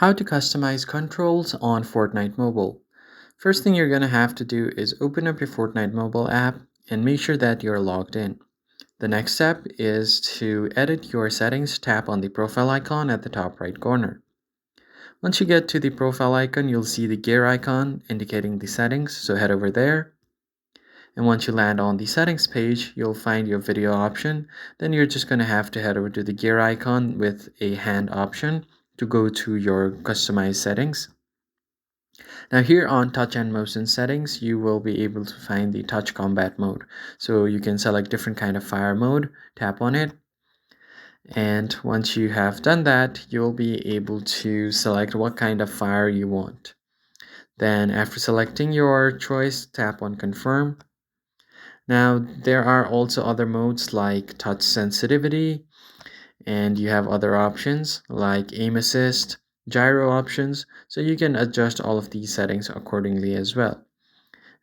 How to customize controls on Fortnite Mobile. First thing you're going to have to do is open up your Fortnite Mobile app and make sure that you're logged in. The next step is to edit your settings. Tap on the profile icon at the top right corner. Once you get to the profile icon, you'll see the gear icon indicating the settings, so head over there. And once you land on the settings page, you'll find your video option. Then you're just going to have to head over to the gear icon with a hand option to go to your customized settings. Now here on touch and motion settings, you will be able to find the touch combat mode. So you can select different kind of fire mode, tap on it. And once you have done that, you'll be able to select what kind of fire you want. Then after selecting your choice, tap on confirm. Now there are also other modes like touch sensitivity, and you have other options like aim assist, gyro options, so you can adjust all of these settings accordingly as well.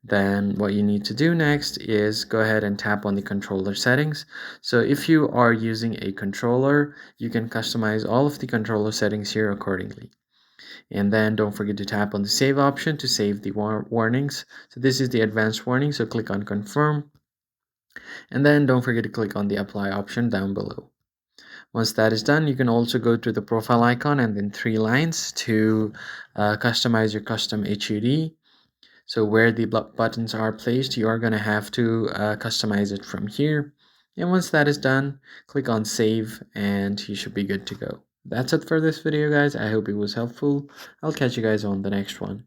Then what you need to do next is go ahead and tap on the controller settings. So if you are using a controller, you can customize all of the controller settings here accordingly. And then don't forget to tap on the save option to save the warnings. So this is the advanced warning, so click on confirm. And then don't forget to click on the apply option down below. Once that is done, you can also go to the profile icon and then three lines to customize your custom HUD. So where the buttons are placed, you are going to have to customize it from here. And once that is done, click on save and you should be good to go. That's it for this video, guys. I hope it was helpful. I'll catch you guys on the next one.